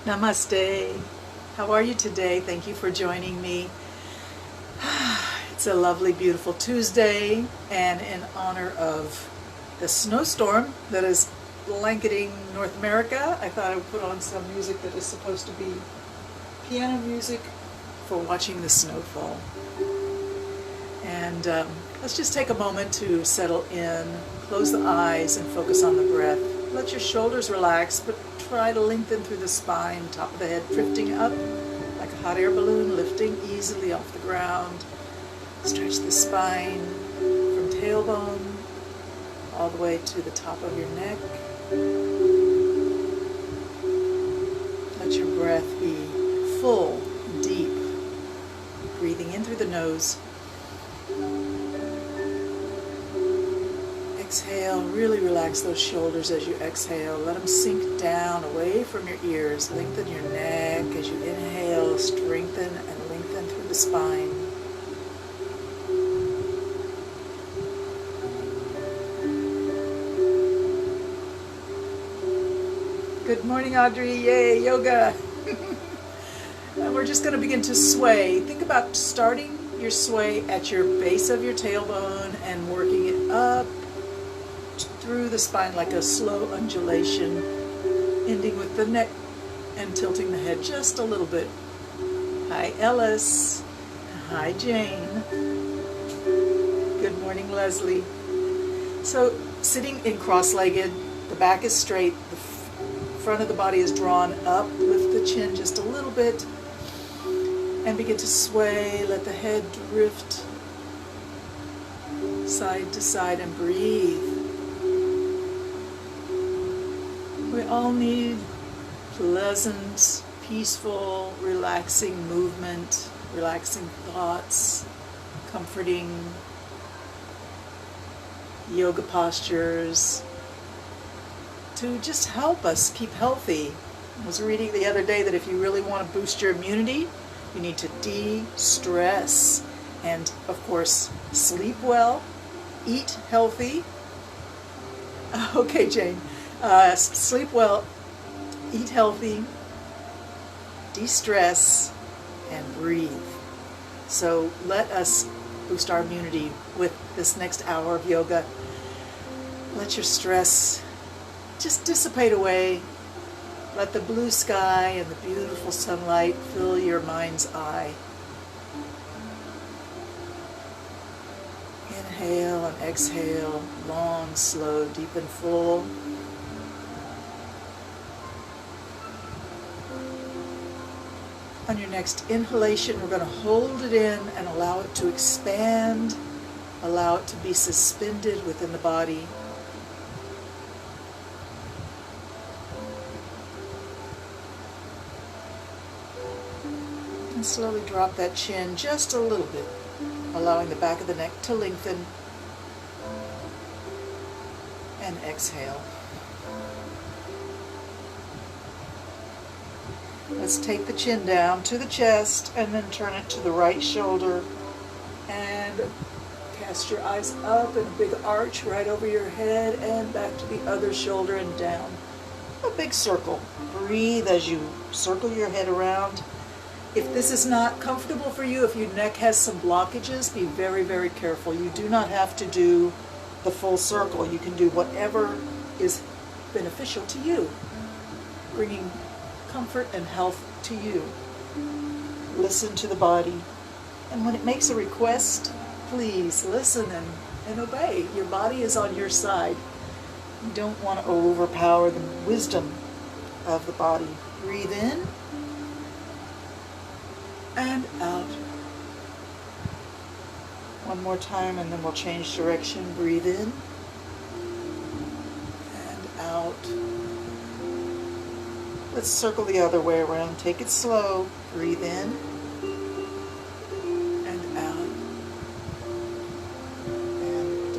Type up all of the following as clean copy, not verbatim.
Namaste. How are you today? Thank you for joining me. It's a lovely, beautiful Tuesday, and in honor of the snowstorm that is blanketing North America, I thought I would put on some music that is supposed to be piano music for watching the snowfall. And let's just take a moment to settle in, close the eyes, and focus on the breath. Let your shoulders relax, but try to lengthen through the spine, top of the head drifting up like a hot air balloon, lifting easily off the ground. Stretch the spine from tailbone all the way to the top of your neck. Let your breath be full, deep, breathing in through the nose. Exhale, really relax those shoulders as you exhale. Let them sink down away from your ears. Lengthen your neck as you inhale. Strengthen and lengthen through the spine. Good morning, Audrey. Yay, yoga. And we're just going to begin to sway. Think about starting your sway at your base of your tailbone and working it up through the spine like a slow undulation, ending with the neck and tilting the head just a little bit. Hi, Ellis. Hi, Jane. Good morning, Leslie. So, sitting in cross-legged, the back is straight, the front of the body is drawn up. Lift the chin just a little bit and begin to sway. Let the head drift side to side and breathe. We all need pleasant, peaceful, relaxing movement, relaxing thoughts, comforting yoga postures to just help us keep healthy. I was reading the other day that if you really want to boost your immunity, you need to de-stress and, of course, sleep well, eat healthy. Okay, Jane. Sleep well, eat healthy, de-stress, and breathe. So let us boost our immunity with this next hour of yoga. Let your stress just dissipate away. Let the blue sky and the beautiful sunlight fill your mind's eye. Inhale and exhale, long, slow, deep and full. On your next inhalation, we're going to hold it in and allow it to expand, allow it to be suspended within the body. And slowly drop that chin just a little bit, allowing the back of the neck to lengthen. And exhale. Let's take the chin down to the chest and then turn it to the right shoulder and cast your eyes up in a big arch right over your head and back to the other shoulder and down. A big circle. Breathe as you circle your head around. If this is not comfortable for you, if your neck has some blockages, be very, very careful. You do not have to do the full circle. You can do whatever is beneficial to you, bringing comfort and health to you. Listen to the body. And when it makes a request, please listen and obey. Your body is on your side. You don't want to overpower the wisdom of the body. Breathe in and out. One more time and then we'll change direction. Breathe in and out. Let's circle the other way around. Take it slow. Breathe in and out. And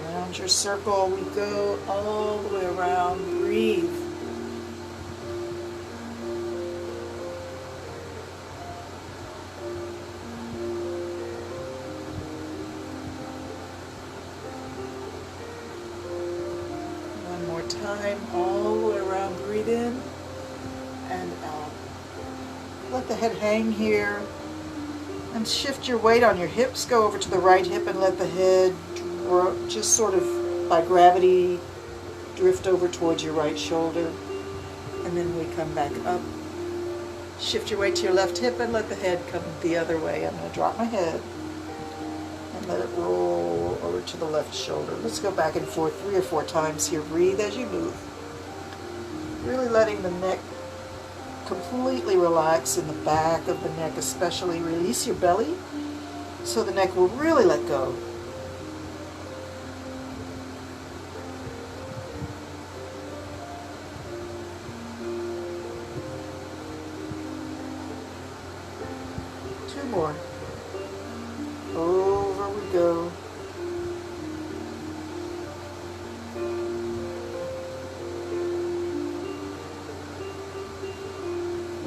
around your circle we go all the way around. Breathe. One more time, all the way around. Breathe in and the head hang here. And shift your weight on your hips. Go over to the right hip and let the head just sort of by gravity drift over towards your right shoulder. And then we come back up. Shift your weight to your left hip and let the head come the other way. I'm going to drop my head and let it roll over to the left shoulder. Let's go back and forth 3 or 4 times here. Breathe as you move. Really letting the neck completely relax in the back of the neck, especially. Release your belly so the neck will really let go. More. Over we go.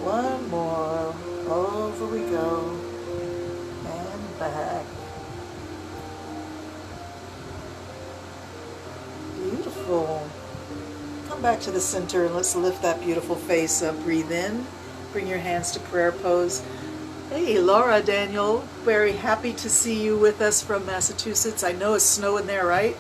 One more. Over we go. And back. Beautiful. Come back to the center and let's lift that beautiful face up. Breathe in. Bring your hands to prayer pose. Hey, Laura, Daniel, very happy to see you with us from Massachusetts. I know it's snowing there, right?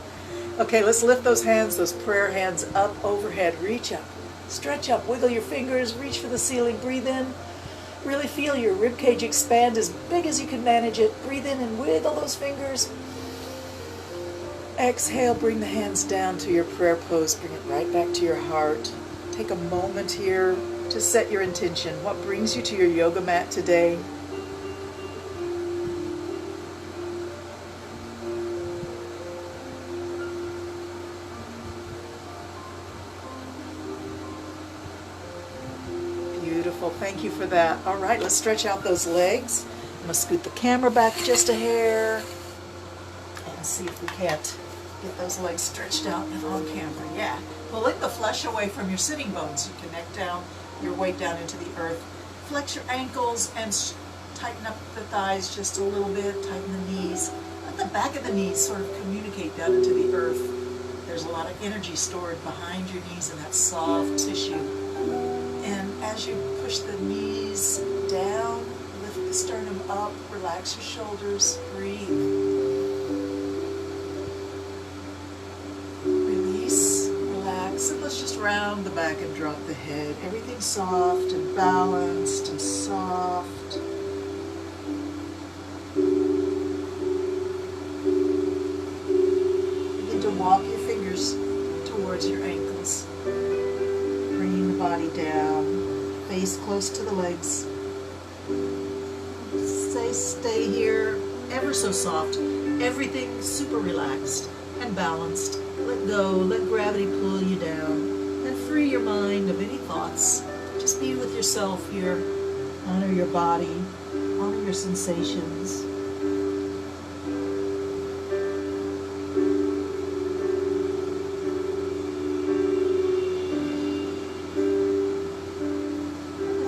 Okay, let's lift those hands, those prayer hands up overhead. Reach up, stretch up, wiggle your fingers, reach for the ceiling. Breathe in. Really feel your rib cage expand as big as you can manage it. Breathe in and wiggle those fingers. Exhale, bring the hands down to your prayer pose. Bring it right back to your heart. Take a moment here to set your intention. What brings you to your yoga mat today? Beautiful, thank you for that. All right, let's stretch out those legs. I'm gonna scoot the camera back just a hair and see if we can't get those legs stretched out and on camera. Yeah, pulling the flesh away from your sitting bones. You connect down your weight down into the earth. Flex your ankles and tighten up the thighs just a little bit. Tighten the knees. Let the back of the knees sort of communicate down into the earth. There's a lot of energy stored behind your knees in that soft tissue. And as you push the knees down, lift the sternum up, relax your shoulders, breathe. Release, relax, and let's just round the back and drop the head. Everything's soft and balanced and soft. Begin to walk your fingers towards your ankles. Bringing the body down, face close to the legs. Stay here, ever so soft. Everything super relaxed and balanced. Let go, let gravity pull you down, and free your mind of any thoughts. Just be with yourself here. Honor your body, honor your sensations.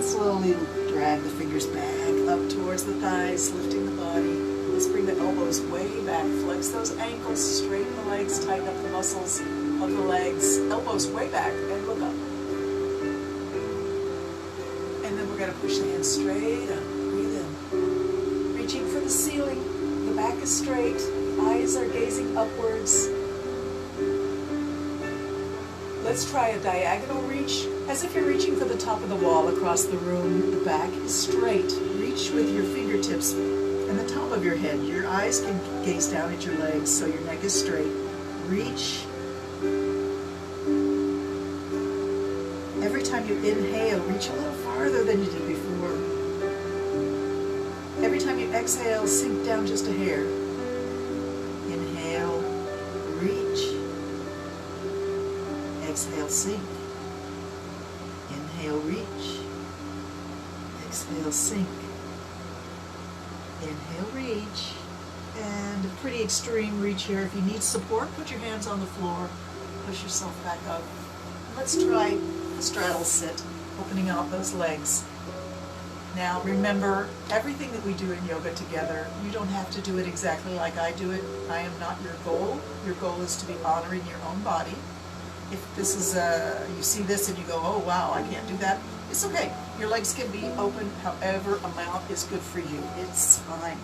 Slowly drag the fingers back up towards the thighs, lifting the body. Let's bring the elbows way back. Flex those ankles, straighten the legs, tighten up the muscles of the legs. Elbows way back and look up. And then we're going to push the hands straight up. Breathe in. Reaching for the ceiling. The back is straight. Eyes are gazing upwards. Let's try a diagonal reach, as if you're reaching for the top of the wall across the room. The back is straight. Reach with your fingertips and the top of your head. Your eyes can gaze down at your legs, so your neck is straight. Reach. Every time you inhale, reach a little farther than you did before. Every time you exhale, sink down just a hair. Inhale, reach. Exhale, sink. Inhale, reach. Exhale, sink. Inhale, reach. And a pretty extreme reach here. If you need support, put your hands on the floor. Push yourself back up. Let's try a straddle sit, opening out those legs. Now remember, everything that we do in yoga together, you don't have to do it exactly like I do it. I am not your goal. Your goal is to be honoring your own body. If this is, you see this and you go, oh wow, I can't do that, it's okay. Your legs can be open however amount is good for you. It's fine.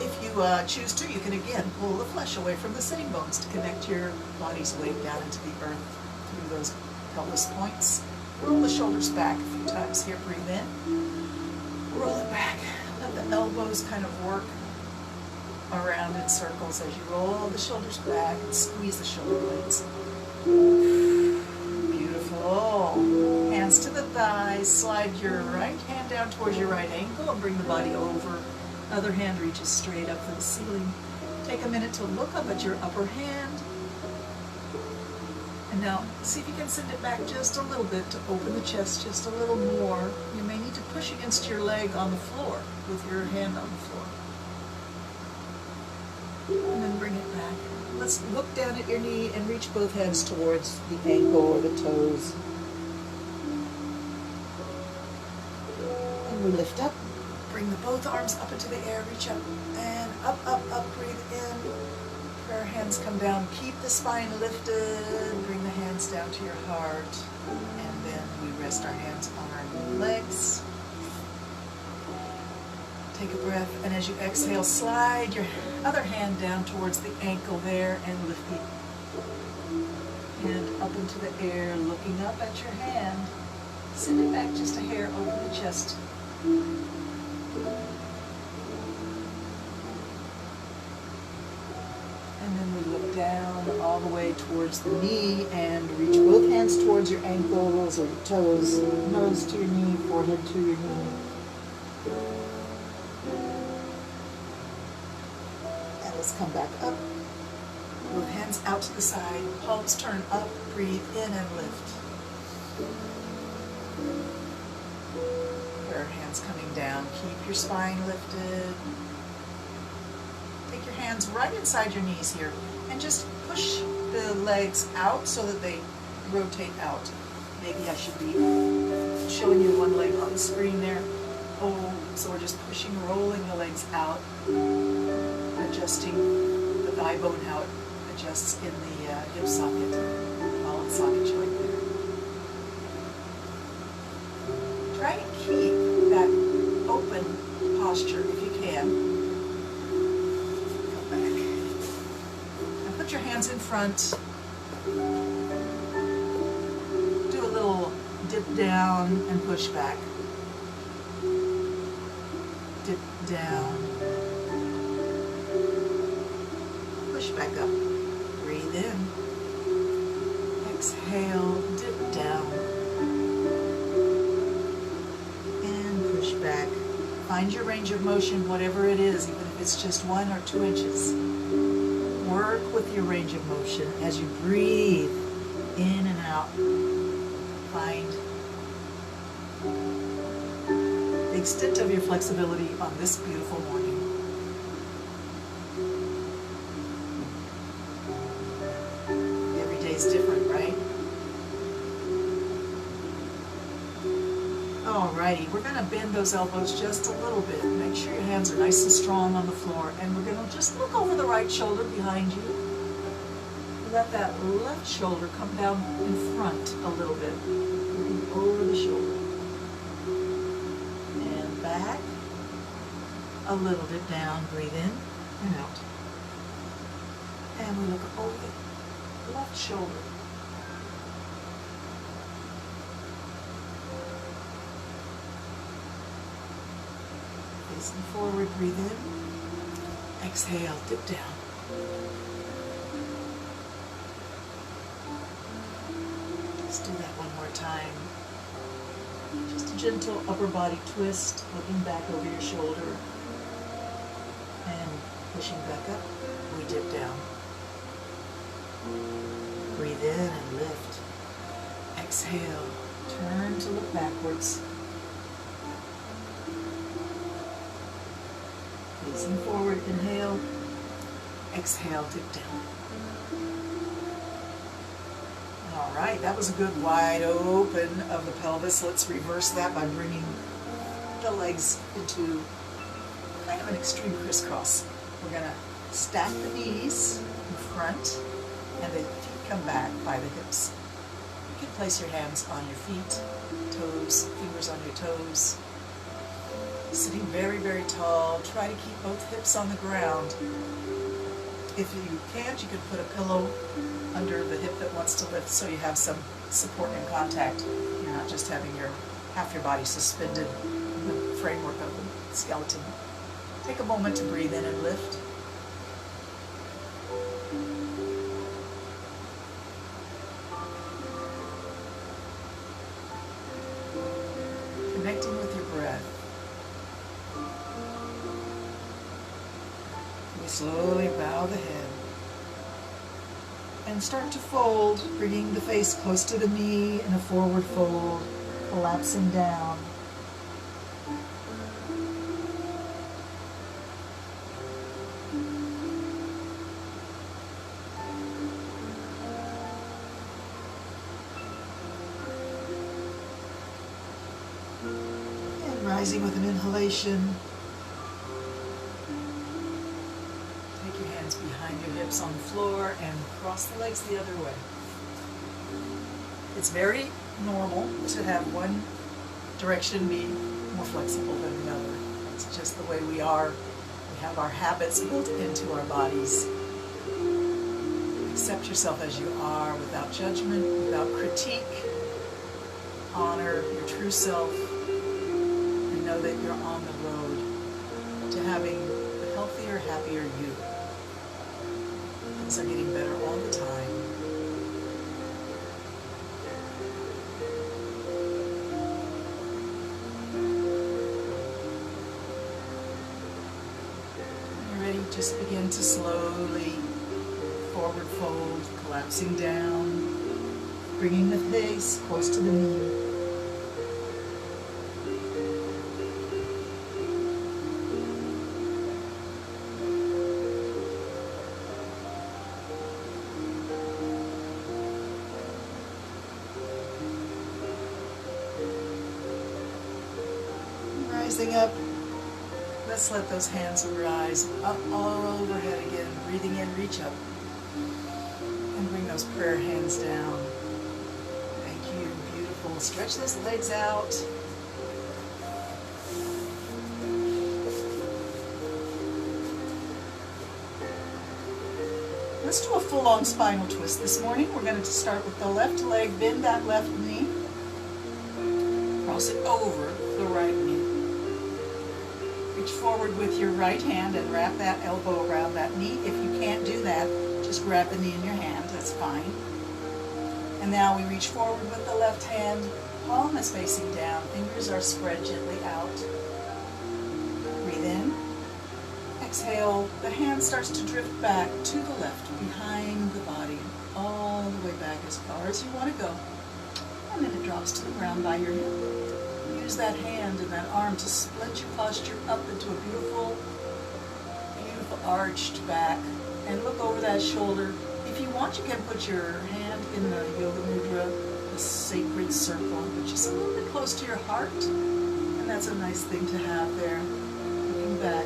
If you choose to, you can again pull the flesh away from the sitting bones to connect your body's weight down into the earth through those pelvis points. Roll the shoulders back a few times here. Breathe in. Roll it back. Let the elbows kind of work around in circles as you roll the shoulders back and squeeze the shoulder blades. Beautiful. Hands to the thighs. Slide your right hand down towards your right ankle and bring the body over. Other hand reaches straight up to the ceiling. Take a minute to look up at your upper hand. And now see if you can send it back just a little bit to open the chest just a little more. You may need to push against your leg on the floor with your hand on the floor. And then bring it back. Let's look down at your knee and reach both hands towards the ankle or the toes. And we lift up. Bring the both arms up into the air, reach up, and up, up, up, breathe in. Prayer hands come down, keep the spine lifted, bring the hands down to your heart, and then we rest our hands on our legs. Take a breath, and as you exhale, slide your other hand down towards the ankle there, and lift the hand up into the air, looking up at your hand. Send it back just a hair, open the chest. And then we look down all the way towards the knee and reach both hands towards your ankles or your toes, nose to your knee, forehead to your knee. And let's come back up. Both hands out to the side, palms turn up, breathe in and lift. Prayer hands coming down, keep your spine lifted. Take your hands right inside your knees here and just push the legs out so that they rotate out. Maybe I should be showing you one leg on the screen there. Oh, so we're just pushing, rolling the legs out, adjusting the thigh bone, how it adjusts in the hip socket, column socket joint there. Try and keep that open posture if you can. Put your hands in front. Do a little dip down and push back. Dip down. Push back up. Breathe in. Exhale, dip down. And push back. Find your range of motion, whatever it is, even if it's just 1 or 2 inches. Work with your range of motion as you breathe in and out. Find the extent of your flexibility on this beautiful morning. Every day is different, right? Alrighty, we're going to bend those elbows just a little bit. Make sure your hands are nice and strong on the floor. And we're going to just look over the right shoulder behind you. Let that left shoulder come down in front a little bit. Looking over the shoulder. And back. A little bit down. Breathe in and out. And we look over the left shoulder. Facing forward, breathe in. Exhale, dip down. Let's do that one more time. Just a gentle upper body twist, looking back over your shoulder. And pushing back up, we dip down. Breathe in and lift. Exhale, turn to look backwards. Facing forward, inhale, exhale, dip down. All right, that was a good wide open of the pelvis. Let's reverse that by bringing the legs into kind of an extreme crisscross. We're going to stack the knees in front, and the feet come back by the hips. You can place your hands on your feet, toes, fingers on your toes. Sitting very, very tall. Try to keep both hips on the ground. If you can't, you can put a pillow under the hip that wants to lift so you have some support and contact. You're not just having half your body suspended in the framework of the skeleton. Take a moment to breathe in and lift. Connecting with your breath. We slowly bow the head and start to fold, bringing the face close to the knee in a forward fold, collapsing down. And rising with an inhalation. Take your hands behind your hips on the floor and cross the legs the other way. It's very normal to have one direction be more flexible than the other. It's just the way we are. We have our habits built into our bodies. Accept yourself as you are without judgment, without critique. Honor your true self and know that you're on the road to having a healthier, happier you. Things are getting better all the time. When you're ready, just begin to slowly forward fold, collapsing down, bringing the face close to the knee. Rising up, let's let those hands rise up all overhead again. Breathing in, reach up. And bring those prayer hands down. Thank you, beautiful. Stretch those legs out. Let's do a full-on spinal twist this morning. We're going to start with the left leg, bend that left knee. Cross it over the right knee. Reach forward with your right hand and wrap that elbow around that knee. If you can't do that, just grab the knee in your hand, that's fine. And now we reach forward with the left hand, palm is facing down, fingers are spread gently out. Breathe in. Exhale, the hand starts to drift back to the left, behind the body, all the way back as far as you want to go. And then it drops to the ground by your hip. Use that hand and that arm to split your posture up into a beautiful, beautiful arched back. And look over that shoulder. If you want, you can put your hand in the yoga mudra, the sacred circle, which is a little bit close to your heart. And that's a nice thing to have there. Looking back.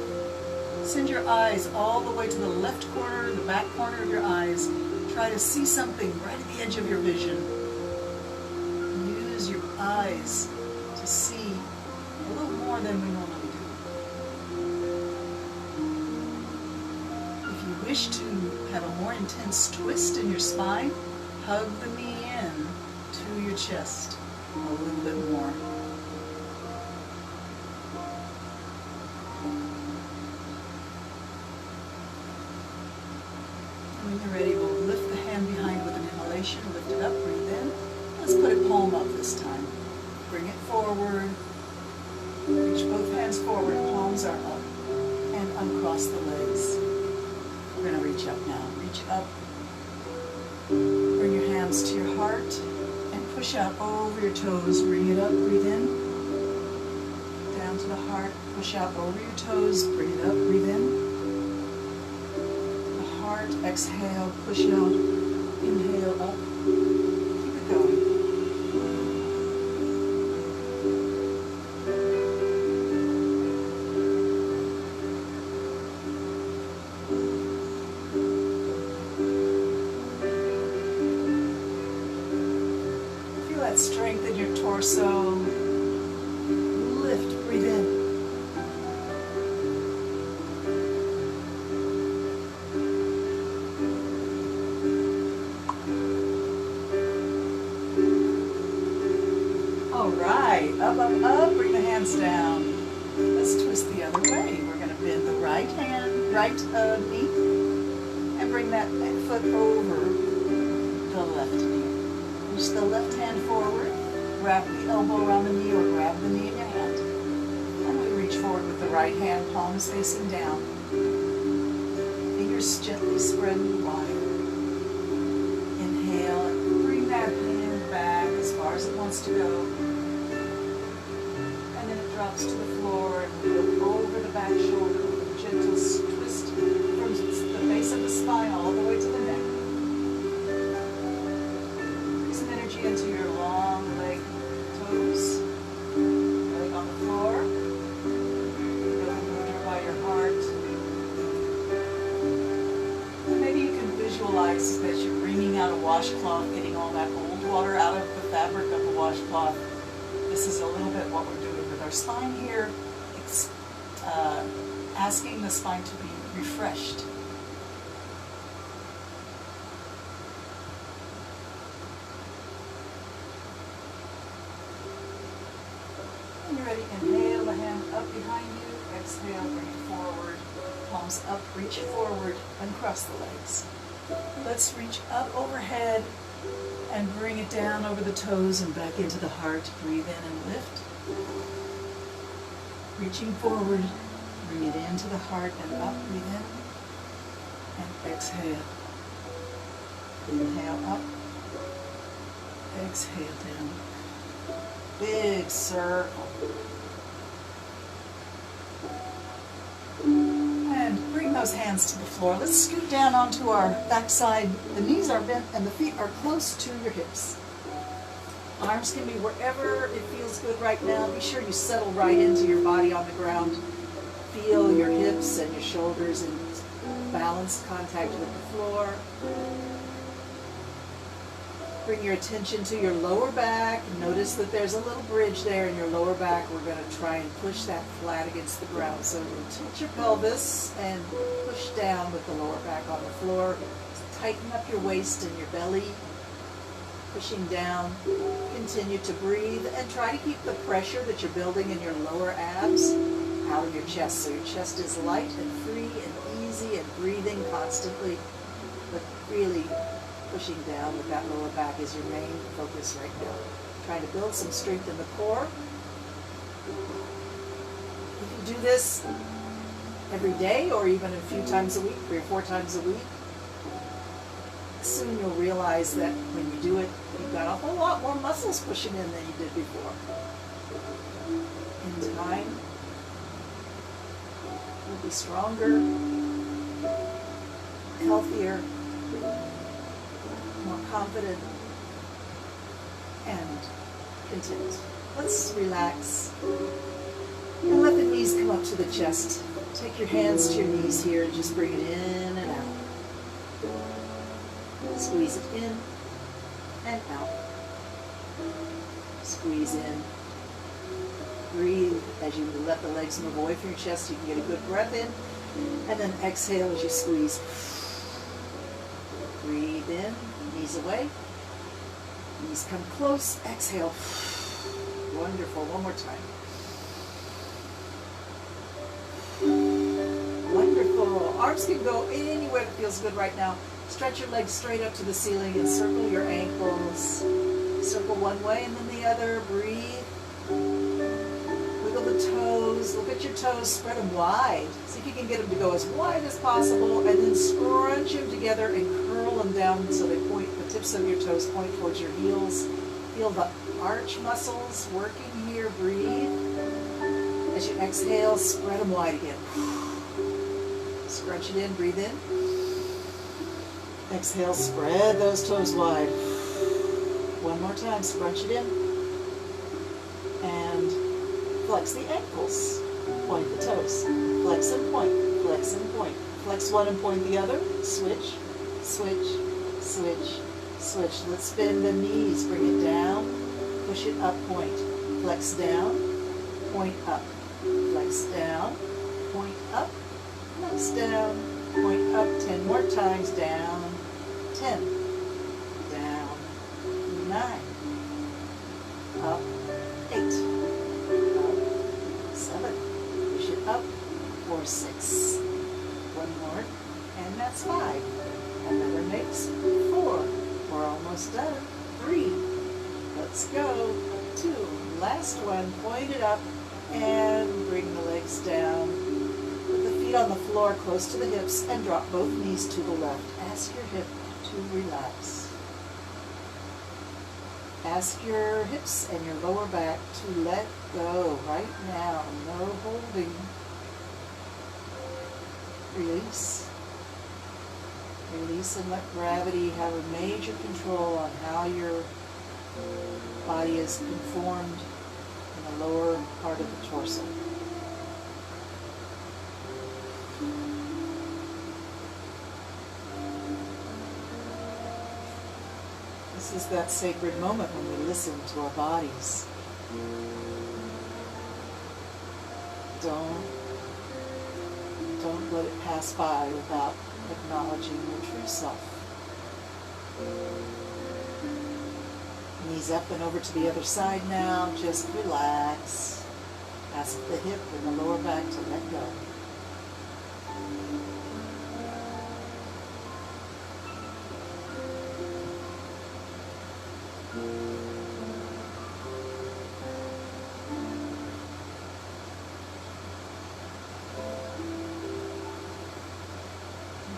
Send your eyes all the way to the left corner, the back corner of your eyes. Try to see something right at the edge of your vision. Use your eyes to see a little more than we normally do. If you wish to have a more intense twist in your spine, hug the knee in to your chest a little bit more. When you're ready, we'll lift the hand behind with an inhalation, lift it up, breathe in. Let's put it palm up this time. Bring it forward. Reach both hands forward, palms are up. And uncross the legs. We're going to reach up now. Reach up. Bring your hands to your heart and push out over your toes. Bring it up, breathe in. Down to the heart, push out over your toes. Bring it up, breathe in. Exhale, push out, inhale up, keep it going. that strength in your torso. Lift, breathe in. All right, up, up, up, bring the hands down. Let's twist the other way. We're going to bend the right hand, right knee, and bring that foot over the left knee. Reach the left hand forward, grab the elbow around the knee or grab the knee in your hand. And we reach forward with the right hand, palms facing down. Fingers gently spread wide. Inhale, and bring that hand back as far as it wants to go. Drops to the floor and we go over the back shoulder with a gentle twist from the base of the spine all the way to the neck. Bring some energy into your long leg toes, leg on the floor. Feel the movement by your heart. And maybe you can visualize that you're wringing out a washcloth, getting all that old water out of the fabric of the washcloth. This is a little bit what we're doing. Our spine here, asking the spine to be refreshed. When you're ready, inhale the hand up behind you, exhale, bring it forward, palms up, reach forward, and cross the legs. Let's reach up overhead and bring it down over the toes and back into the heart. Breathe in and lift. Reaching forward, bring it into the heart and up, breathe in, and exhale. Inhale up, exhale down. Big circle. And bring those hands to the floor. Let's scoot down onto our backside. The knees are bent and the feet are close to your hips. Arms can be wherever it feels good right now. Be sure you settle right into your body on the ground. Feel your hips and your shoulders in balanced contact with the floor. Bring your attention to your lower back. Notice that there's a little bridge there in your lower back. We're going to try and push that flat against the ground. So tilt your pelvis and push down with the lower back on the floor. Tighten up your waist and your belly. Pushing down, continue to breathe and try to keep the pressure that you're building in your lower abs out of your chest. So your chest is light and free and easy and breathing constantly, but really pushing down with that lower back is your main focus right now. Trying to build some strength in the core. You can do this every day or even a few times a week, 3 or 4 times a week. Soon you'll realize that when you do it, you've got a whole lot more muscles pushing in than you did before. In time, you'll be stronger, healthier, more confident, and content. Let's relax and let the knees come up to the chest. Take your hands to your knees here and just bring it in and out. Squeeze it in and out. Squeeze in. Breathe as you let the legs move away from your chest. You can get a good breath in. And then exhale as you squeeze. Breathe in. Knees away. Knees come close. Exhale. Wonderful. One more time. Wonderful. Arms can go anywhere that feels good right now. Stretch your legs straight up to the ceiling and circle your ankles. Circle one way and then the other. Breathe. Wiggle the toes. Look at your toes. Spread them wide. See if you can get them to go as wide as possible. And then scrunch them together and curl them down so they point. The tips of your toes point towards your heels. Feel the arch muscles working here. Breathe. As you exhale, spread them wide again. Scrunch it in. Breathe in. Exhale, spread those toes wide. One more time, scrunch it in. And flex the ankles. Point the toes. Flex and point, flex and point. Flex one and point the other. Switch, switch, switch, switch. Let's bend the knees, bring it down. push it up, point. Flex down, point up. Flex down, point up. Flex down, point up. 10 more times. Down, 10. Down, 9. Up, 8. Up, 7. Push it up, 4, 6. One more, and that's 5. Another makes 4. We're almost done. 3. Let's go. 2. Last one. Point it up and bring the legs down. Put the feet on the floor close to the hips and drop both knees to the left. Ask your hip to relax. Ask your hips and your lower back to let go right now. No holding. Release. Release and let gravity have a major control on how your body is conformed in the lower part of the torso. This is that sacred moment when we listen to our bodies. Don't let it pass by without acknowledging your true self. Knees up and over to the other side now. Just relax. Ask the hip and the lower back to let go.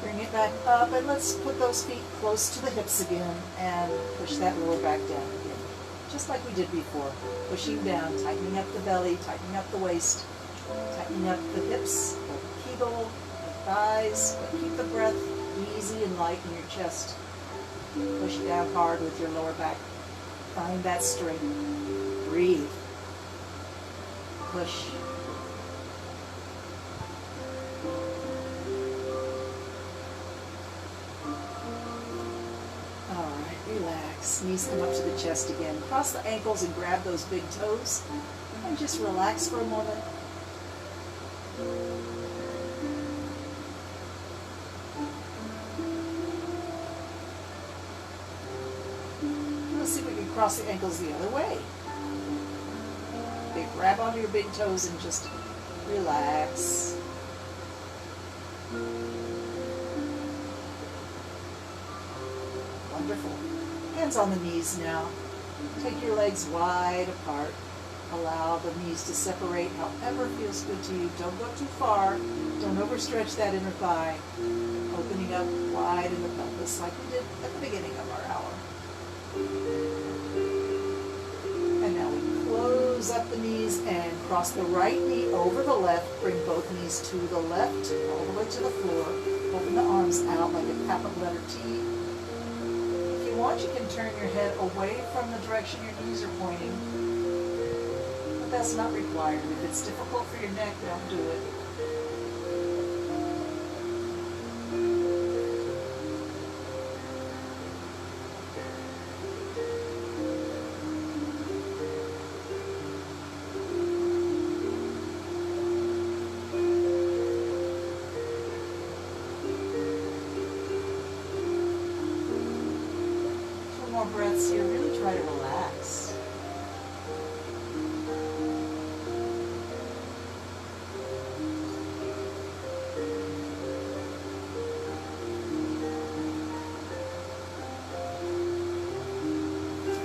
Bring it back up, and let's put those feet close to the hips again and push that lower back down again. Just like we did before. Pushing down, tightening up the belly, tightening up the waist, tightening up the hips, the kegel, the thighs, but keep the breath easy and light in your chest. Push down hard with your lower back. Find that strength. Breathe. Push. Relax. Knees come up to the chest again. Cross the ankles and grab those big toes. And just relax for a moment. Let's see if we can cross the ankles the other way. Okay, grab onto your big toes and just relax. Wonderful. Hands on the knees now. Take your legs wide apart. Allow the knees to separate however feels good to you. Don't go too far. Don't overstretch that inner thigh. Opening up wide in the pelvis like we did at the beginning of our hour. And now we close up the knees and cross the right knee over the left. Bring both knees to the left, all the way to the floor. Open the arms out like a capital letter T. If you want, you can turn your head away from the direction your knees are pointing, but that's not required. If it's difficult for your neck, don't do it. Breaths here, really try to relax.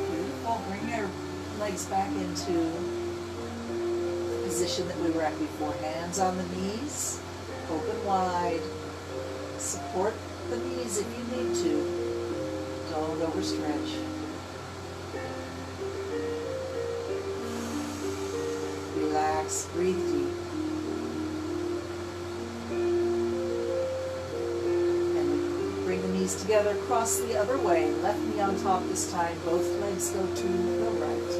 Beautiful. Bring your legs back into the position that we were at before. Hands on the knees, open wide. Support the knees if you need to. Don't overstretch. Relax, breathe deep. And bring the knees together, cross the other way. Left knee on top this time, both legs go to the right.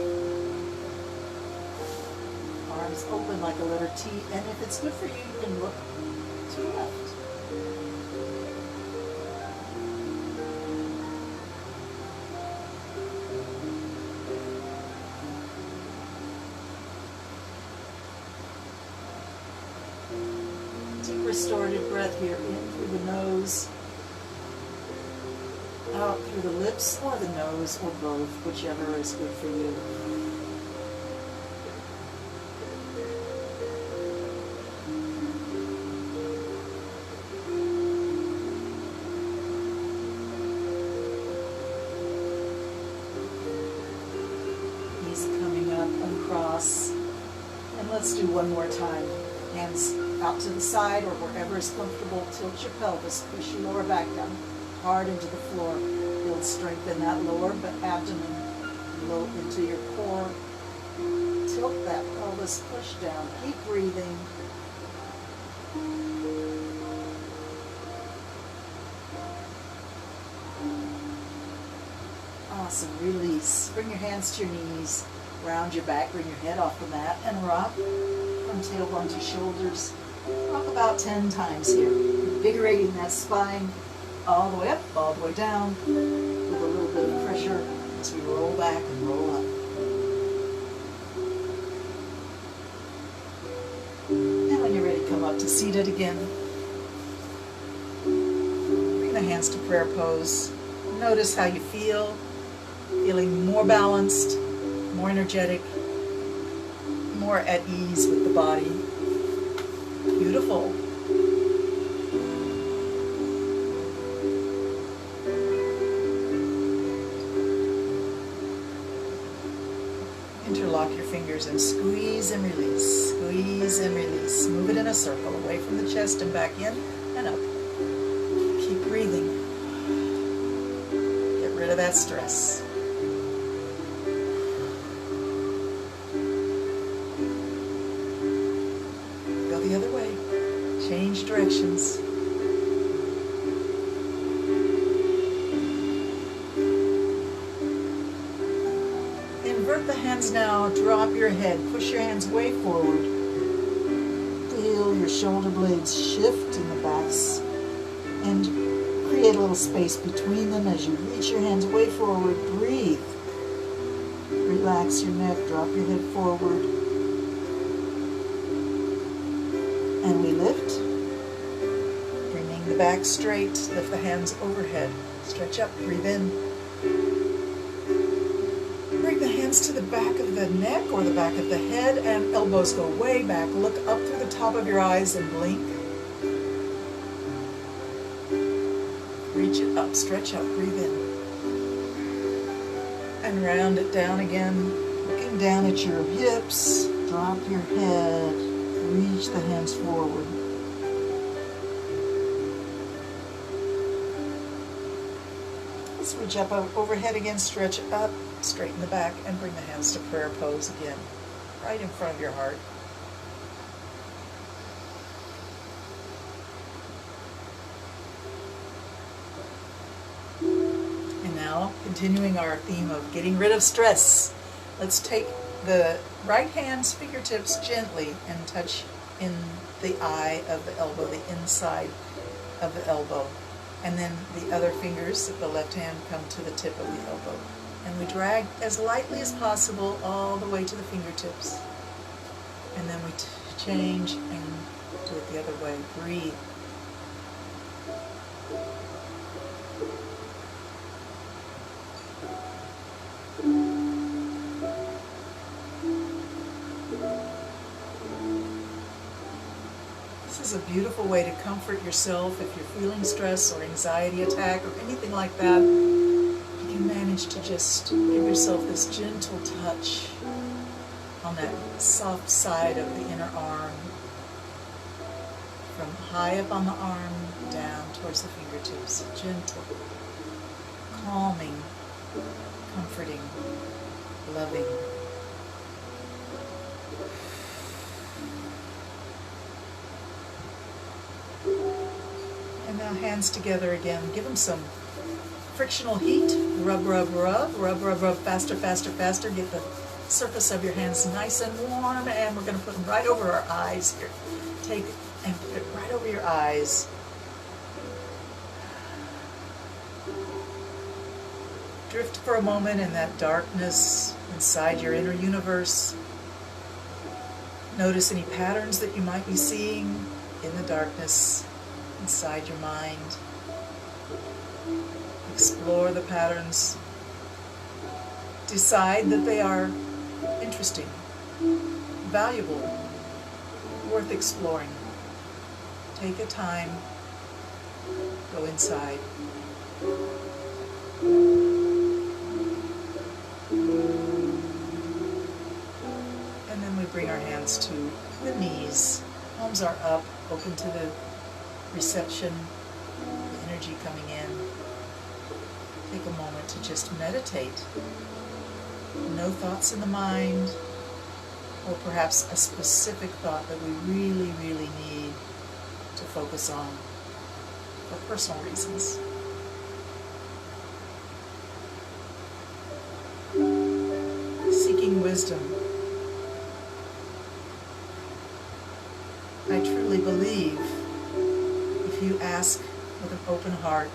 Arms open like a letter T, and if it's good for you, you can look to the left. restorative breath here, in through the nose, out through the lips or the nose or both, whichever is good for you. Knees coming up and across. And let's do one more time. Hands out to the side or wherever is comfortable. Tilt your pelvis, push your lower back down hard into the floor. Build strength in that lower abdomen, low into your core. Tilt that pelvis, push down. Keep breathing. Awesome. Release. Bring your hands to your knees. Round your back. Bring your head off the mat and rock from tailbone to shoulders. Rock about 10 times here. Invigorating that spine all the way up, all the way down, with a little bit of pressure as we roll back and roll up. And when you're ready, come up to seated again. Bring the hands to prayer pose. Notice how you feel. Feeling more balanced, more energetic, more at ease with the body. Beautiful. Interlock your fingers and squeeze and release. Squeeze and release. Move it in a circle away from the chest and back in and up. Keep breathing. Get rid of that stress. Go the other way. Change directions. Invert the hands now. Drop your head. Push your hands way forward. Feel your shoulder blades shift in the backs and create a little space between them as you reach your hands way forward. Breathe. Relax your neck. Drop your head forward. And we lift. Bringing the back straight. Lift the hands overhead. Stretch up. Breathe in. Bring the hands to the back of the neck or the back of the head, and elbows go way back. Look up through the top of your eyes and blink. Reach it up, stretch up, breathe in. And round it down again. Looking down at your hips, drop your head, reach the hands forward. Let's reach up overhead again, stretch up. Straighten the back and bring the hands to prayer pose again, right in front of your heart. And now, continuing our theme of getting rid of stress, let's take the right hand's fingertips gently and touch in the eye of the elbow, the inside of the elbow. And then the other fingers of the left hand come to the tip of the elbow. And we drag as lightly as possible all the way to the fingertips. And then we change and do it the other way. Breathe. This is a beautiful way to comfort yourself if you're feeling stress or anxiety attack or anything like that. You can manage to just give yourself this gentle touch on that soft side of the inner arm, from high up on the arm down towards the fingertips. Gentle, calming, comforting, loving. And now hands together again. Give them some frictional heat. Rub, rub, rub, rub, rub, rub, faster, faster, faster. Get the surface of your hands nice and warm, and we're going to put them right over our eyes here. Take and put it right over your eyes. Drift for a moment in that darkness inside your inner universe. Notice any patterns that you might be seeing. in the darkness inside your mind. Explore the patterns. Decide that they are interesting, valuable, worth exploring. Take a time, go inside. And then we bring our hands to the knees. Palms are up, open to the reception, the energy coming in. Take a moment to just meditate. No thoughts in the mind, or perhaps a specific thought that we really, really need to focus on for personal reasons. Seeking wisdom. I truly believe if you ask with an open heart,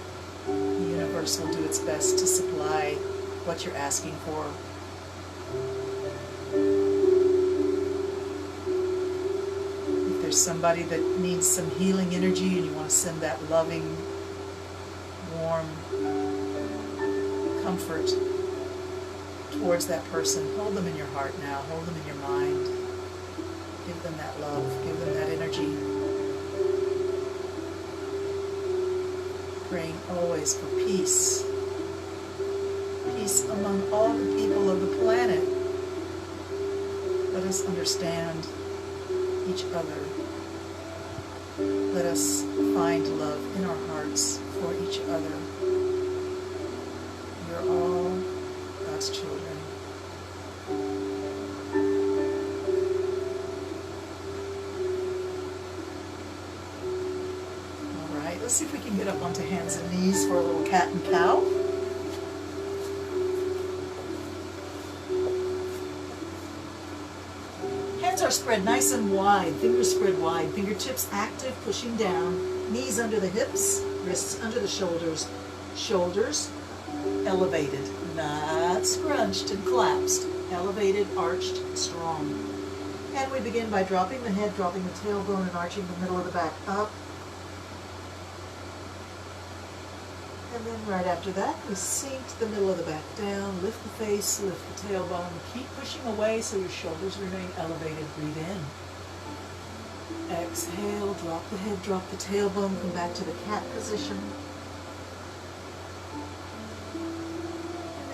the universe will do its best to supply what you're asking for. If there's somebody that needs some healing energy and you want to send that loving, warm comfort towards that person, hold them in your heart now, hold them in your mind. Give them that love, give them that energy. Praying always for peace. Peace among all the people of the planet. Let us understand each other. Let us find love in our hearts for each other. We are all God's children. All right, let's see if we can get up onto hands and knees for a little cat and cow. Hands are spread nice and wide, fingers spread wide, fingertips active, pushing down, knees under the hips, wrists under the shoulders, shoulders elevated, not scrunched and collapsed, elevated, arched, strong. And we begin by dropping the head, dropping the tailbone, and arching the middle of the back up. And then right after that, we sink the middle of the back down, lift the face, lift the tailbone, keep pushing away so your shoulders remain elevated. Breathe in. Exhale, drop the head, drop the tailbone, come back to the cat position.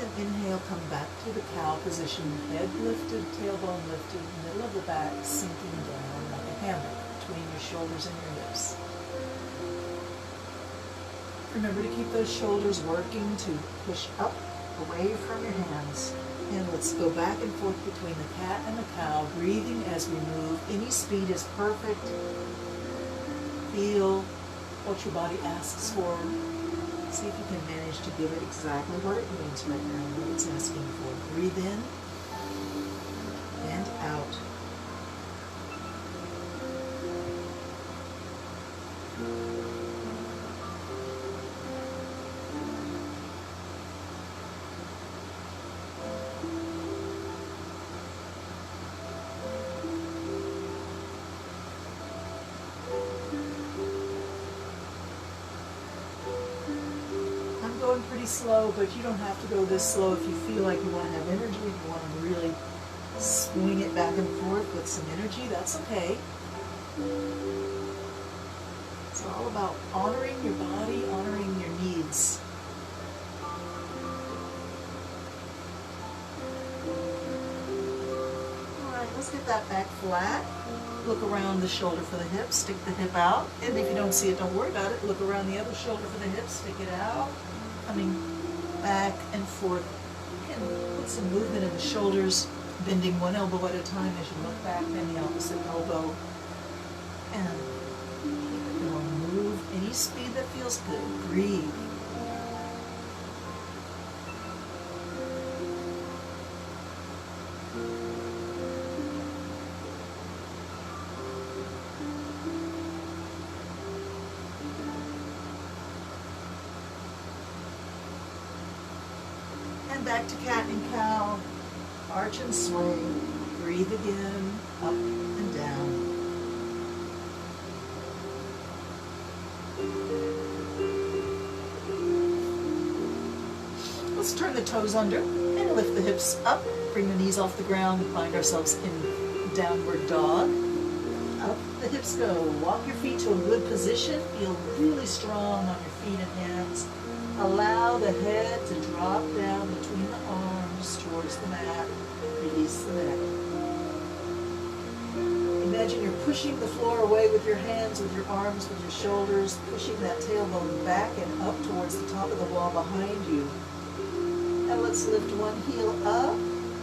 And then inhale, come back to the cow position, head lifted, tailbone lifted, middle of the back sinking down like a hammock between your shoulders and your hips. Remember to keep those shoulders working to push up, away from your hands. And let's go back and forth between the cat and the cow, breathing as we move. Any speed is perfect. Feel what your body asks for. See if you can manage to give it exactly what it needs right now, what it's asking for. Breathe in and out. Going pretty slow, but you don't have to go this slow if you feel like you want to have energy, if you want to really swing it back and forth with some energy, that's okay. It's all about honoring your body, honoring your needs. Alright, let's get that back flat. Look around the shoulder for the hip, stick the hip out, and if you don't see it, don't worry about it. Look around the other shoulder for the hip, stick it out. Coming back and forth. You can put some movement in the shoulders, bending one elbow at a time as you look back, bend the opposite elbow. And keep it going. Move any speed that feels good. Breathe. Back to cat and cow, arch and sway, breathe again, up and down. Let's turn the toes under and lift the hips up. Bring the knees off the ground and find ourselves in downward dog. Up the hips go. Walk your feet to a good position. Feel really strong on your feet and hands. Allow the head to drop down between the arms towards the mat. Release the neck. Imagine you're pushing the floor away with your hands, with your arms, with your shoulders, pushing that tailbone back and up towards the top of the wall behind you. And let's lift one heel up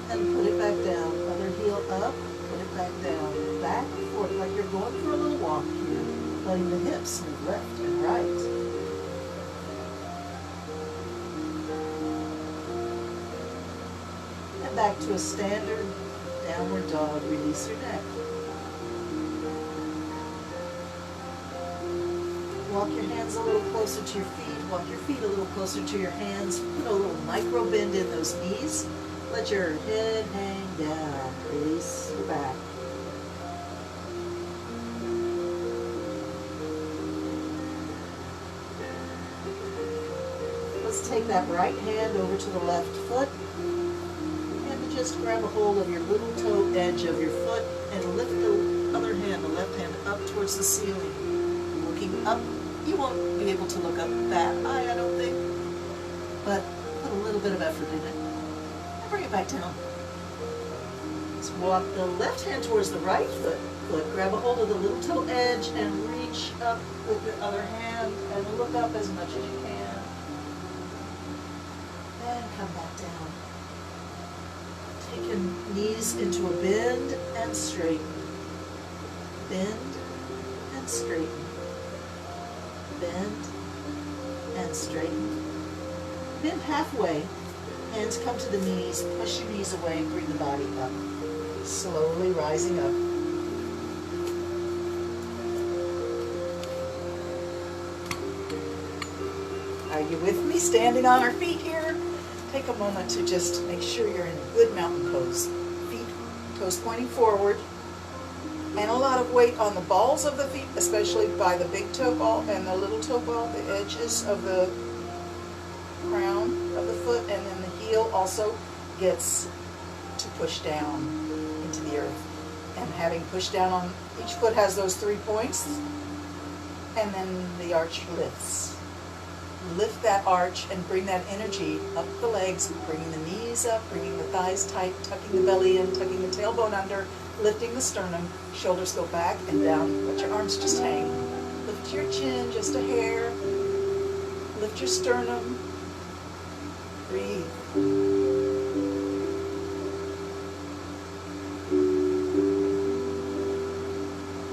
and put it back down. Other heel up, put it back down. Back and forth like you're going for a little walk here, letting the hips move left and right. And back to a standard downward dog. Release your neck. Walk your hands a little closer to your feet. Walk your feet a little closer to your hands. Put a little micro bend in those knees. Let your head hang down. Release your back. Let's take that right hand over to the left foot and just grab a hold of your little toe edge of your foot and lift the other hand, the left hand, up towards the ceiling. Looking up. You won't be able to look up that high, I don't think, but put a little bit of effort in it. And bring it back down. Let's walk the left hand towards the right foot. Grab a hold of the little toe edge and reach up with the other hand and look up as much as you can. And come back down. Take your knees into a bend and straighten. Bend and straighten. Bend and straighten. Bend halfway. Hands come to the knees. Push your knees away and bring the body up. Slowly rising up. Are you with me? Standing on our feet here. Take a moment to just make sure you're in a good mountain pose. Feet, toes pointing forward. And a lot of weight on the balls of the feet, especially by the big toe ball and the little toe ball, the edges of the crown of the foot, and then the heel also gets to push down into the earth. And having pushed down on each foot has those 3 points, and then the arch lifts. Lift that arch and bring that energy up the legs, bringing the knees up, bringing the thighs tight, tucking the belly in, tucking the tailbone under, lifting the sternum, shoulders go back and down, let your arms just hang. Lift your chin just a hair, lift your sternum, breathe.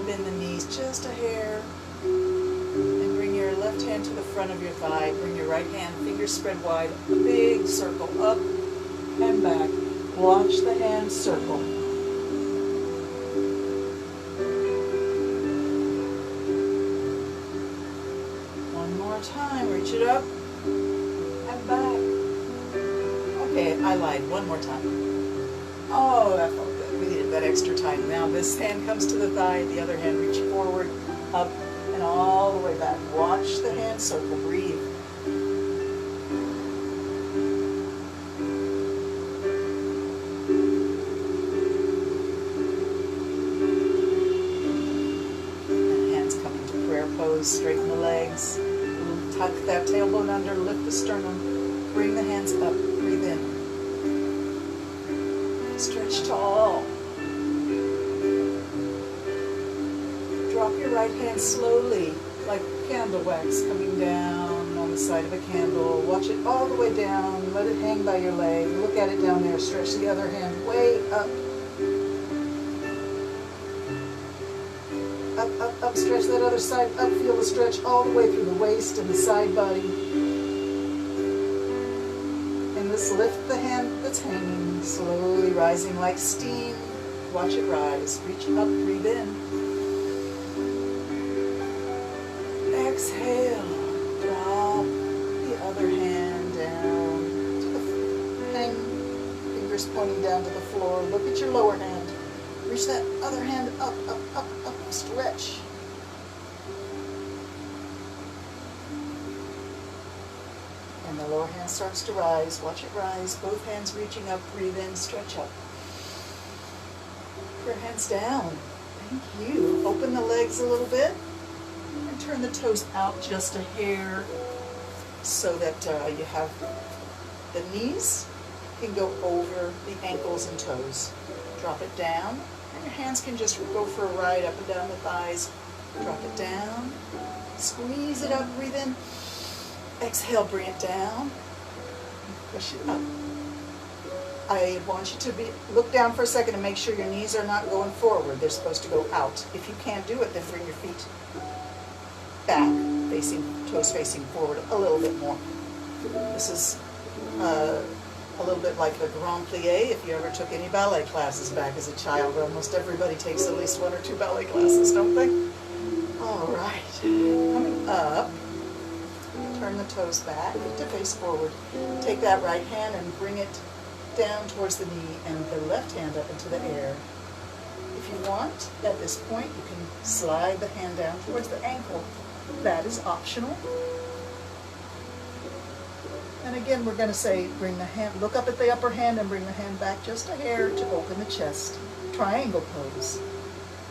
Bend the knees just a hair, and bring your left hand to the front of your thigh, bring your right hand, fingers spread wide, a big circle up and back. Watch the hand circle. Time, reach it up and back. Okay, I lied. One more time. Oh, that felt good. We needed that extra time. Now this hand comes to the thigh, the other hand reach forward, up, and all the way back. Watch the hand circle. Breathe. And hands coming to prayer pose. Straighten the legs. Tuck that tailbone under, lift the sternum, bring the hands up, breathe in. Stretch tall. Drop your right hand slowly, like candle wax coming down on the side of a candle. Watch it all the way down, let it hang by your leg. Look at it down there, stretch the other hand way up. Up, up, up, stretch that other side up, feel the stretch all the way through the waist and the side body. And let's lift the hand that's hanging, slowly rising like steam. Watch it rise, reach up, breathe in. Exhale, drop the other hand down to the hang, fingers pointing down to the floor. Look at your lower hand. Reach that other hand up, up, up, up, stretch. And the lower hand starts to rise. Watch it rise. Both hands reaching up. Breathe in, stretch up. Put your hands down. Thank you. Open the legs a little bit and turn the toes out just a hair so that you have the knees can go over the ankles and toes. Drop it down, and your hands can just go for a ride up and down the thighs. Drop it down. Squeeze it up. Breathe in. Exhale, bring it down. Push it up. I want you to look down for a second and make sure your knees are not going forward. They're supposed to go out. If you can't do it, then bring your feet back, toes facing forward a little bit more. This is a little bit like a grand plie. If you ever took any ballet classes back as a child, almost everybody takes at least 1 or 2 ballet classes, don't they? All right, coming up. Turn the toes back to face forward. Take that right hand and bring it down towards the knee and the left hand up into the air. If you want, at this point, you can slide the hand down towards the ankle. That is optional. And again, we're going to say, bring the hand, look up at the upper hand and bring the hand back just a hair to open the chest. Triangle pose.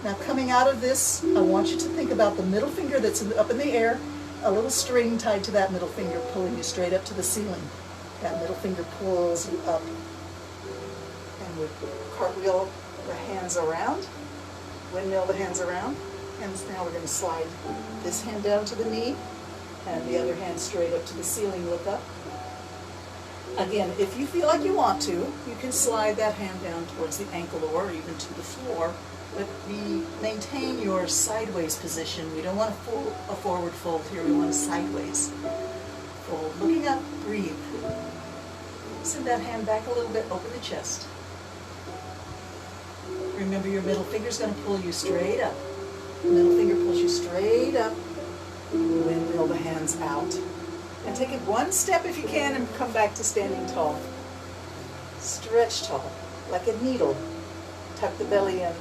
Now coming out of this, I want you to think about the middle finger that's up in the air, a little string tied to that middle finger pulling you straight up to the ceiling. That middle finger pulls you up. And we cartwheel the hands around, windmill the hands around, and now we're going to slide this hand down to the knee and the other hand straight up to the ceiling, look up. Again, if you feel like you want to, you can slide that hand down towards the ankle or even to the floor, but maintain your sideways position. We don't want a forward fold here, we want a sideways fold. Looking up, breathe. Send that hand back a little bit, open the chest. Remember, your middle finger's going to pull you straight up. Middle finger pulls you straight up. Windmill the hands out. And take it one step if you can and come back to standing tall. Stretch tall, like a needle. Tuck the belly in.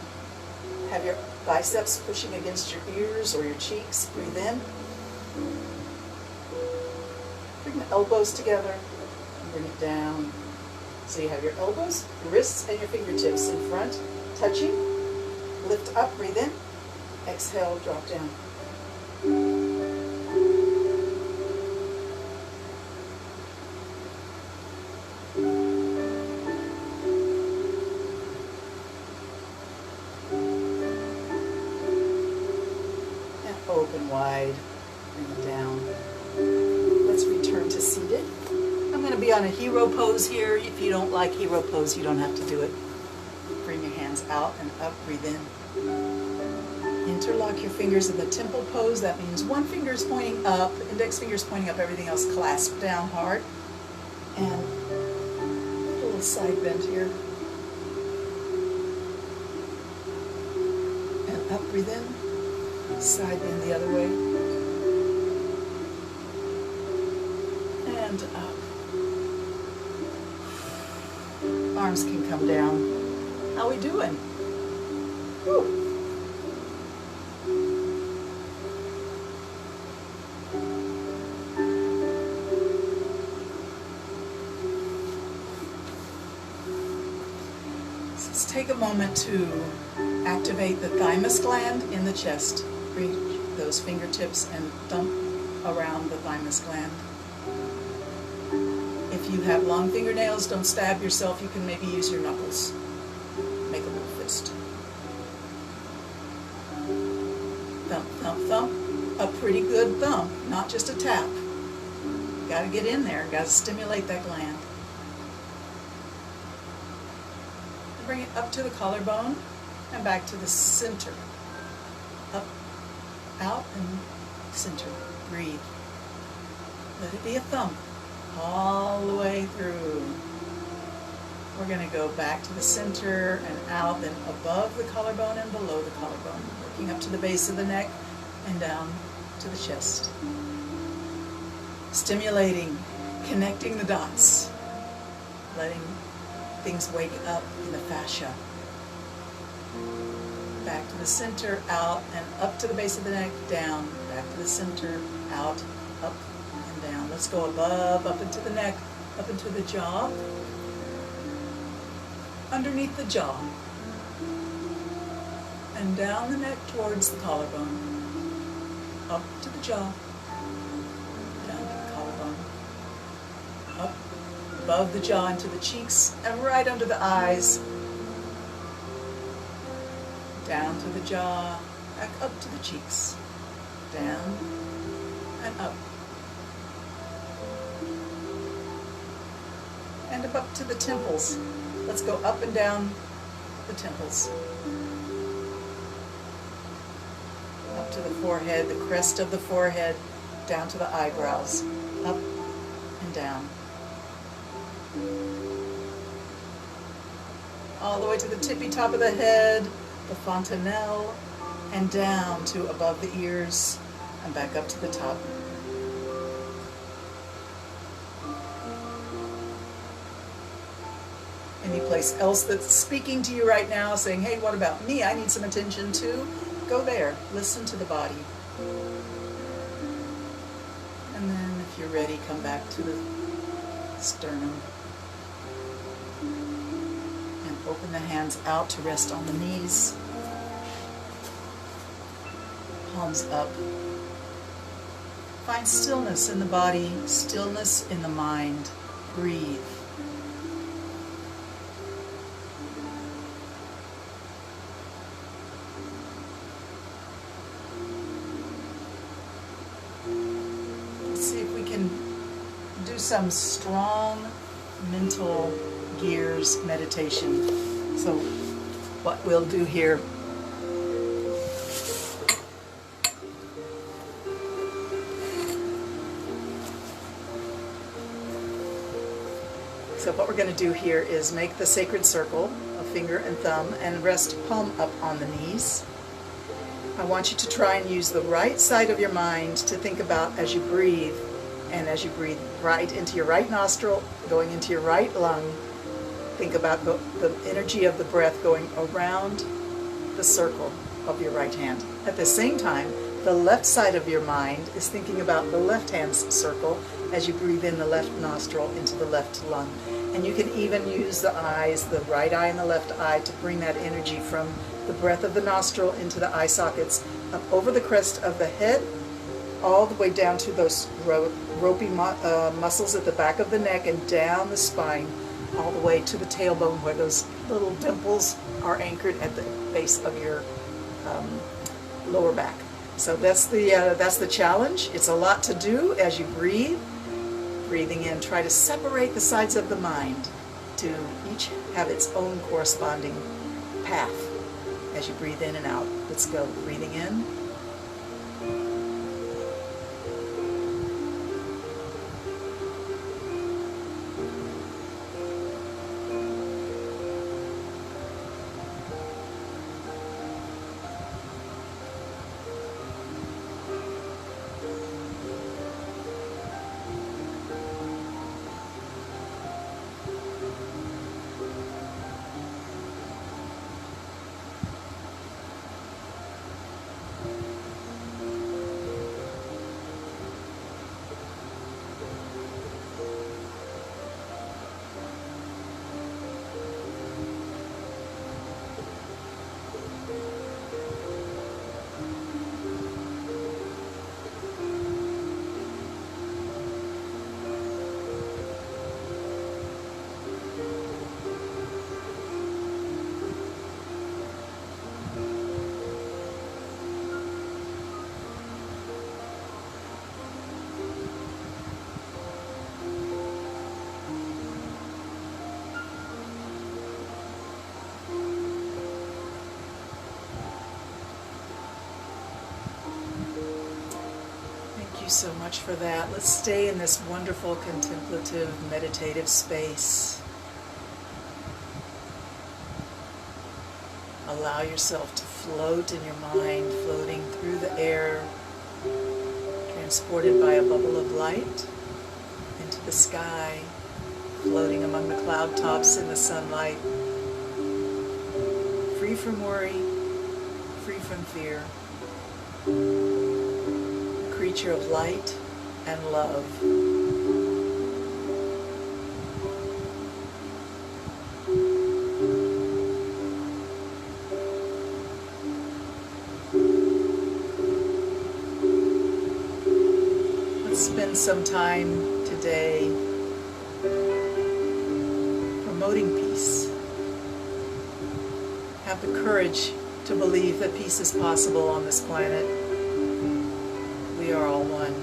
Have your biceps pushing against your ears or your cheeks. Breathe in. Bring the elbows together and bring it down. So you have your elbows, your wrists, and your fingertips in front, touching. Lift up, breathe in. Exhale, drop down. And open wide, bring it down. Let's return to seated. I'm going to be on a hero pose here. If you don't like hero pose, you don't have to do it. Bring your hands out and up, breathe in. Interlock your fingers in the temple pose. That means one finger is pointing up, index finger is pointing up, everything else clasped down hard. And a little side bend here. And up, breathe in. Side bend the other way. And up. Arms can come down. How we doing? Woo. Let's take a moment to activate the thymus gland in the chest. Reach those fingertips and thump around the thymus gland. If you have long fingernails, don't stab yourself. You can maybe use your knuckles. Make a little fist. Thump, thump, thump. A pretty good thump, not just a tap. Got to get in there. Got to stimulate that gland. And bring it up to the collarbone and back to the center. Up, out, and center. Breathe. Let it be a thump. All the way through. We're going to go back to the center and out, then above the collarbone and below the collarbone, working up to the base of the neck and down to the chest. Stimulating, connecting the dots, letting things wake up in the fascia. Back to the center, out, and up to the base of the neck, down, back to the center, out, up, and and down. Let's go above, up into the neck, up into the jaw, underneath the jaw, and down the neck towards the collarbone, up to the jaw, down to the collarbone, up above the jaw into the cheeks, and right under the eyes, down to the jaw, back up to the cheeks, down and up, and up to the temples. Let's go up and down the temples, up to the forehead, the crest of the forehead, down to the eyebrows, up and down, all the way to the tippy top of the head, the fontanelle, and down to above the ears and back up to the top. Any place else that's speaking to you right now, saying, hey, what about me? I need some attention too. Go there. Listen to the body. And then if you're ready, come back to the sternum. And open the hands out to rest on the knees. Palms up. Find stillness in the body, stillness in the mind. Breathe. Let's see if we can do some strong mental gears meditation. So what we'll do here, what we're going to do here is make the sacred circle of finger and thumb and rest palm up on the knees. I want you to try and use the right side of your mind to think about as you breathe, and as you breathe right into your right nostril, going into your right lung, think about the energy of the breath going around the circle of your right hand. At the same time, the left side of your mind is thinking about the left hand's circle as you breathe in the left nostril into the left lung. And you can even use the eyes, the right eye and the left eye, to bring that energy from the breath of the nostril into the eye sockets, up over the crest of the head, all the way down to those ropey muscles at the back of the neck and down the spine, all the way to the tailbone where those little dimples are anchored at the base of your lower back. So that's the challenge. It's a lot to do as you breathe. Breathing in, try to separate the sides of the mind to each have its own corresponding path as you breathe in and out. Let's go. Breathing in. So much for that. Let's stay in this wonderful contemplative meditative space. Allow yourself to float in your mind, floating through the air, transported by a bubble of light into the sky, floating among the cloud tops in the sunlight, free from worry, free from fear. Creature of light, and love. Let's spend some time today promoting peace. Have the courage to believe that peace is possible on this planet. We are all one.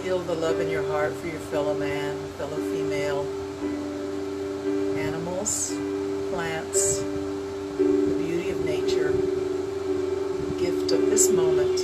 Feel the love in your heart for your fellow man, fellow female, animals, plants, the beauty of nature, the gift of this moment.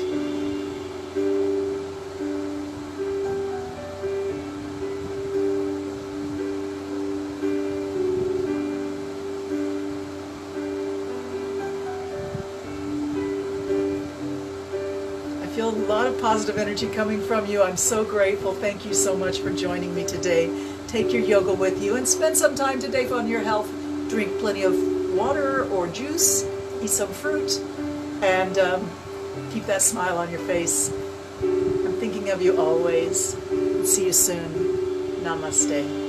I feel a lot of positive energy coming from you. I'm so grateful. Thank you so much for joining me today. Take your yoga with you and spend some time today on your health. Drink plenty of water or juice, eat some fruit, and keep that smile on your face. I'm thinking of you always. See you soon. Namaste.